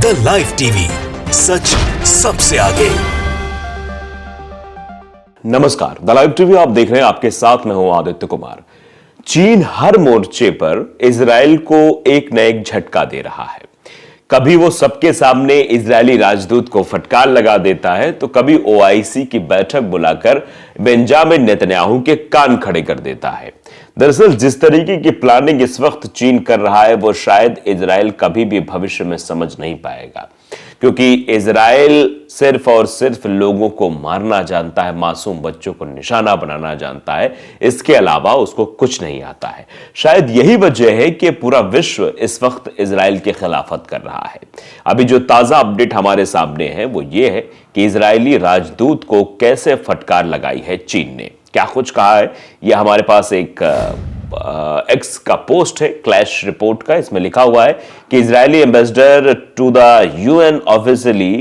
The live TV, सच सबसे आगे। नमस्कार, द लाइव टीवी आप देख रहे हैं। आपके साथ मैं हूं आदित्य कुमार। चीन हर मोर्चे पर इजराइल को एक न एक झटका दे रहा है। कभी वो सबके सामने इजरायली राजदूत को फटकार लगा देता है, तो कभी ओआईसी की बैठक बुलाकर बेंजामिन नेतन्याहू के कान खड़े कर देता है। दरअसल जिस तरीके की प्लानिंग इस वक्त चीन कर रहा है, वो शायद इजराइल कभी भी भविष्य में समझ नहीं पाएगा, क्योंकि इजराइल सिर्फ और सिर्फ लोगों को मारना जानता है, मासूम बच्चों को निशाना बनाना जानता है। इसके अलावा उसको कुछ नहीं आता है। शायद यही वजह है कि पूरा विश्व इस वक्त इजराइल के खिलाफत कर रहा है। अभी जो ताजा अपडेट हमारे सामने है वो ये है कि इजरायली राजदूत को कैसे फटकार लगाई है चीन ने। क्या कुछ कहा है, यह हमारे पास एक एक्स का पोस्ट है क्लैश रिपोर्ट का। इसमें लिखा हुआ है कि Israeli ambassador to the UN officially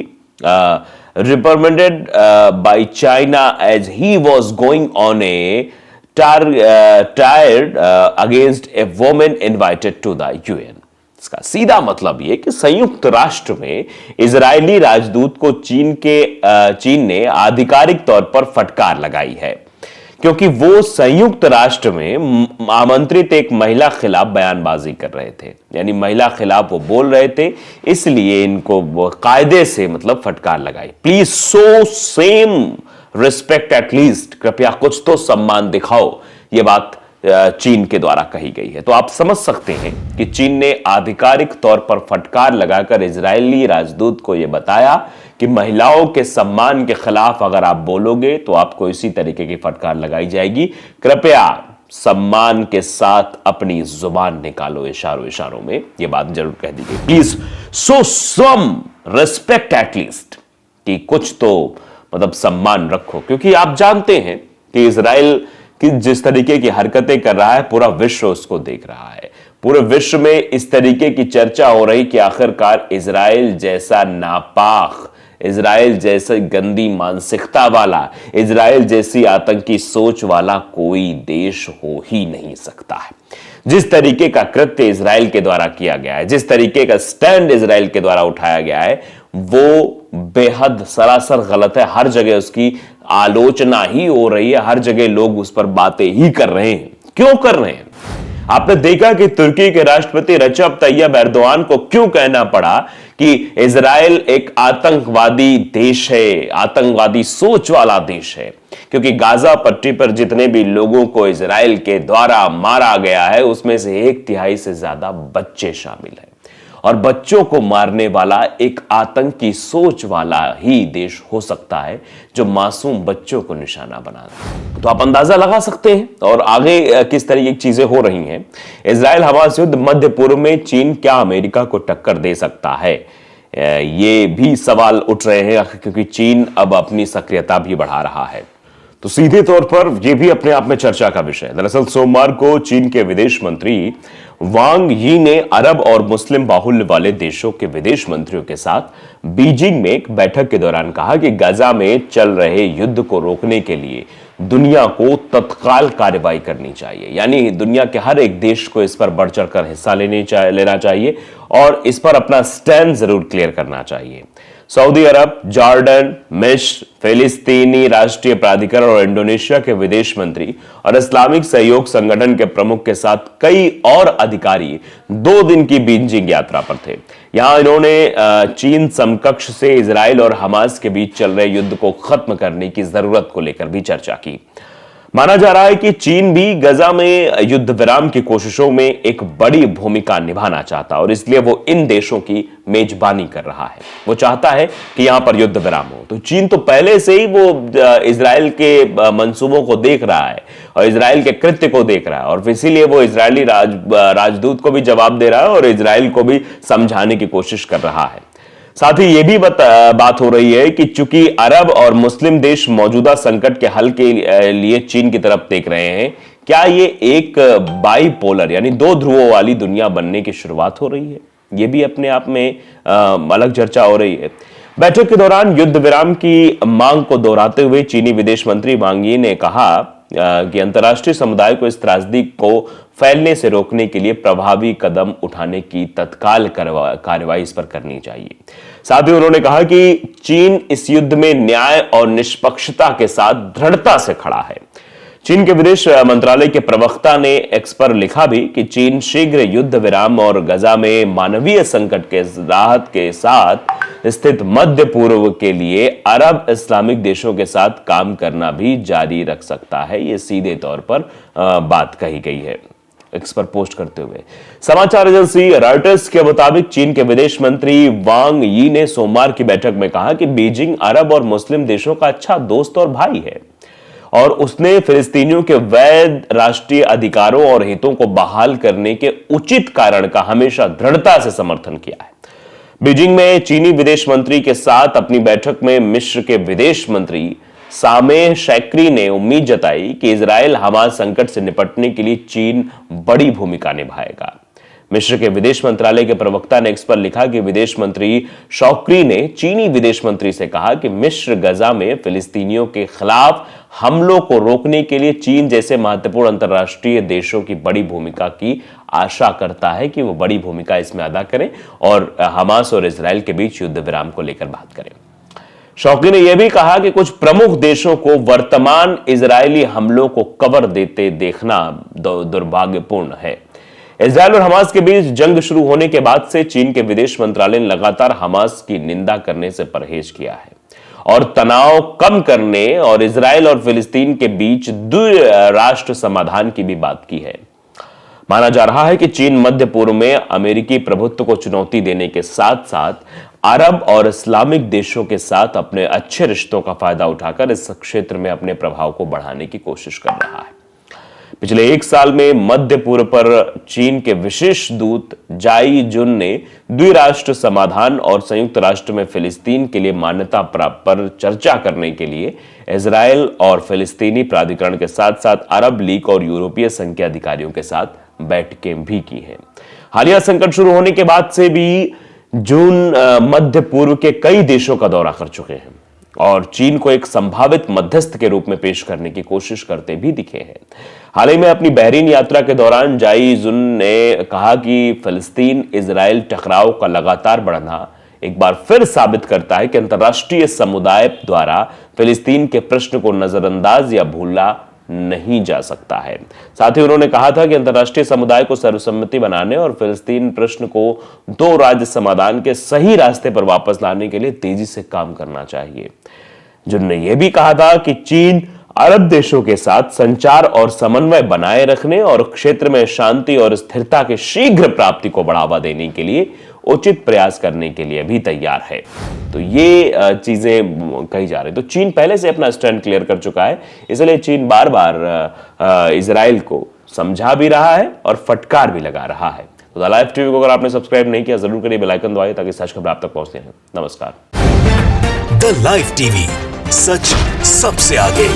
reprimanded by China as he was going on a tirade against a woman invited to the UN. इसका सीधा मतलब यह कि संयुक्त राष्ट्र में इजरायली राजदूत को चीन ने आधिकारिक तौर पर फटकार लगाई है, क्योंकि वो संयुक्त राष्ट्र में आमंत्रित एक महिला खिलाफ बयानबाजी कर रहे थे, यानी महिला खिलाफ वो बोल रहे थे, इसलिए इनको कायदे से मतलब फटकार लगाई। Please show same respect at least, कृपया कुछ तो सम्मान दिखाओ, ये बात चीन के द्वारा कही गई है। तो आप समझ सकते हैं कि चीन ने आधिकारिक तौर पर फटकार लगाकर इजरायली राजदूत को यह बताया कि महिलाओं के सम्मान के खिलाफ अगर आप बोलोगे तो आपको इसी तरीके की फटकार लगाई जाएगी। कृपया सम्मान के साथ अपनी जुबान निकालो, इशारों इशारों में यह बात जरूर कह दी गई। Please show some respect at least, कि कुछ तो मतलब सम्मान रखो, क्योंकि आप जानते हैं कि इजराइल कि जिस तरीके की हरकतें कर रहा है पूरा विश्व उसको देख रहा है। पूरे विश्व में इस तरीके की चर्चा हो रही कि आखिरकार इजराइल जैसा नापाक, इजराइल जैसे गंदी मानसिकता वाला, इजराइल जैसी आतंकी सोच वाला कोई देश हो ही नहीं सकता है। जिस तरीके का कृत्य इजराइल के द्वारा किया गया है, जिस तरीके का स्टैंड इजराइल के द्वारा उठाया गया है, वो बेहद सरासर गलत है। हर जगह उसकी आलोचना ही हो रही है, हर जगह लोग उस पर बातें ही कर रहे हैं। क्यों कर रहे हैं? आपने देखा कि तुर्की के राष्ट्रपति रजब तैयब एर्दोआन को क्यों कहना पड़ा कि इजराइल एक आतंकवादी देश है, आतंकवादी सोच वाला देश है, क्योंकि गाजा पट्टी पर जितने भी लोगों को इजराइल के द्वारा मारा गया है उसमें से 1/3 से ज्यादा बच्चे शामिल हैं, और बच्चों को मारने वाला एक आतंकी सोच वाला ही देश हो सकता है जो मासूम बच्चों को निशाना बना दे। तो आप अंदाजा लगा सकते हैं और आगे किस तरीके की चीजें हो रही हैं। इजराइल हमास युद्ध, मध्य पूर्व में चीन क्या अमेरिका को टक्कर दे सकता है, ये भी सवाल उठ रहे हैं, क्योंकि चीन अब अपनी सक्रियता भी बढ़ा रहा है। तो सीधे तौर पर यह भी अपने आप में चर्चा का विषय है। दरअसल सोमवार को चीन के विदेश मंत्री वांग यी ने अरब और मुस्लिम बाहुल्य वाले देशों के विदेश मंत्रियों के साथ बीजिंग में एक बैठक के दौरान कहा कि गाजा में चल रहे युद्ध को रोकने के लिए दुनिया को तत्काल कार्रवाई करनी चाहिए, यानी दुनिया के हर एक देश को इस पर बढ़ चढ़कर हिस्सा लेना चाहिए और इस पर अपना स्टैंड जरूर क्लियर करना चाहिए। सऊदी अरब, जॉर्डन, मिस्र, फिलिस्तीनी राष्ट्रीय प्राधिकरण और इंडोनेशिया के विदेश मंत्री और इस्लामिक सहयोग संगठन के प्रमुख के साथ कई और अधिकारी 2 दिन की बीजिंग यात्रा पर थे। यहां इन्होंने चीन समकक्ष से इजराइल और हमास के बीच चल रहे युद्ध को खत्म करने की जरूरत को लेकर भी चर्चा की। माना जा रहा है कि चीन भी गाजा में युद्ध विराम की कोशिशों में एक बड़ी भूमिका निभाना चाहता है और इसलिए वो इन देशों की मेजबानी कर रहा है। वो चाहता है कि यहां पर युद्ध विराम हो। तो चीन तो पहले से ही वो इजराइल के मंसूबों को देख रहा है और इजराइल के कृत्य को देख रहा है, और इसीलिए वो इजरायली राजदूत को भी जवाब दे रहा है और इजराइल को भी समझाने की कोशिश कर रहा है। साथ ही यह भी बात हो रही है कि चूंकि अरब और मुस्लिम देश मौजूदा संकट के हल के लिए चीन की तरफ देख रहे हैं, क्या ये एक बाइपोलर यानी 2 ध्रुवों वाली दुनिया बनने की शुरुआत हो रही है? यह भी अपने आप में अलग चर्चा हो रही है। बैठक के दौरान युद्ध विराम की मांग को दोहराते हुए चीनी विदेश मंत्री वांग यी ने कहा कि अंतर्राष्ट्रीय समुदाय को इस त्रासदी को फैलने से रोकने के लिए प्रभावी कदम उठाने की तत्काल कार्रवाई इस पर करनी चाहिए। साथ ही उन्होंने कहा कि चीन इस युद्ध में न्याय और निष्पक्षता के साथ दृढ़ता से खड़ा है। चीन के विदेश मंत्रालय के प्रवक्ता ने एक्स पर लिखा भी कि चीन शीघ्र युद्ध विराम और गजा में मानवीय संकट के राहत के साथ स्थित मध्य पूर्व के लिए अरब इस्लामिक देशों के साथ काम करना भी जारी रख सकता है। यह सीधे तौर पर बात कही गई है एक्स पर पोस्ट करते हुए। समाचार एजेंसी रॉयटर्स के मुताबिक चीन के विदेश मंत्री वांग यी ने सोमवार की बैठक में कहा कि बीजिंग अरब और मुस्लिम देशों का अच्छा दोस्त और भाई है और उसने फिलिस्तीनियों के वैध राष्ट्रीय अधिकारों और हितों को बहाल करने के उचित कारण का हमेशा दृढ़ता से समर्थन किया है। बीजिंग में चीनी विदेश मंत्री के साथ अपनी बैठक में मिस्र के विदेश मंत्री सामेह शैक्री ने उम्मीद जताई कि इजराइल हमास संकट से निपटने के लिए चीन बड़ी भूमिका निभाएगा। मिस्र के विदेश मंत्रालय के प्रवक्ता ने इस पर लिखा कि विदेश मंत्री शौक्री ने चीनी विदेश मंत्री से कहा कि मिस्र गजा में फिलिस्तीनियों के खिलाफ हमलों को रोकने के लिए चीन जैसे महत्वपूर्ण अंतर्राष्ट्रीय देशों की बड़ी भूमिका की आशा करता है कि वो बड़ी भूमिका इसमें अदा करें और हमास और इजराइल के बीच युद्ध विराम को लेकर बात करें। शौकी ने यह भी कहा कि कुछ प्रमुख देशों को वर्तमान इजरायली हमलों को कवर देते देखना दुर्भाग्यपूर्ण है। इजराइल और हमास के बीच जंग शुरू होने के बाद से चीन के विदेश मंत्रालय ने लगातार हमास की निंदा करने से परहेज किया है और तनाव कम करने और इजराइल और फिलिस्तीन के बीच द्विराष्ट्र समाधान की भी बात की है। माना जा रहा है कि चीन मध्य पूर्व में अमेरिकी प्रभुत्व को चुनौती देने के साथ साथ अरब और इस्लामिक देशों के साथ अपने अच्छे रिश्तों का फायदा उठाकर इस क्षेत्र में अपने प्रभाव को बढ़ाने की कोशिश कर रहा है। पिछले एक साल में मध्य पूर्व पर चीन के विशेष दूत जाई जुन ने द्विराष्ट्र समाधान और संयुक्त राष्ट्र में फिलिस्तीन के लिए मान्यता प्राप्त पर चर्चा करने के लिए इजराइल और फिलिस्तीनी प्राधिकरण के साथ साथ अरब लीग और यूरोपीय संघ के अधिकारियों के साथ बैठकें भी की हैं। हालिया संकट शुरू होने के बाद से भी जून मध्य पूर्व के कई देशों का दौरा कर चुके हैं और चीन को एक संभावित मध्यस्थ के रूप में पेश करने की कोशिश करते भी दिखे हैं। हाल ही में अपनी बहरीन यात्रा के दौरान जाई जुन ने कहा कि फिलिस्तीन इजराइल टकराव का लगातार बढ़ना एक बार फिर साबित करता है कि अंतर्राष्ट्रीय समुदाय द्वारा फिलिस्तीन के प्रश्न को नजरअंदाज या भूला नहीं जा सकता है। साथ ही उन्होंने कहा था कि अंतर्राष्ट्रीय समुदाय को सर्वसम्मति बनाने और फिलिस्तीन प्रश्न को दो राज्य समाधान के सही रास्ते पर वापस लाने के लिए तेजी से काम करना चाहिए। जिन्होंने यह भी कहा था कि चीन अरब देशों के साथ संचार और समन्वय बनाए रखने और क्षेत्र में शांति और स्थिरता के शीघ्र प्राप्ति को बढ़ावा देने के लिए उचित प्रयास करने के लिए भी तैयार है। तो ये चीजें कही जा रही। तो चीन पहले से अपना स्टैंड क्लियर कर चुका है, इसलिए चीन बार बार इजराइल को समझा भी रहा है और फटकार भी लगा रहा है। तो द लाइव टीवी को अगर आपने सब्सक्राइब नहीं किया जरूर करिए, बेल आइकन दबाइए ताकि सच खबर आप तक पहुंचते हैं। नमस्कार। द लाइव टीवी, सच सबसे आगे।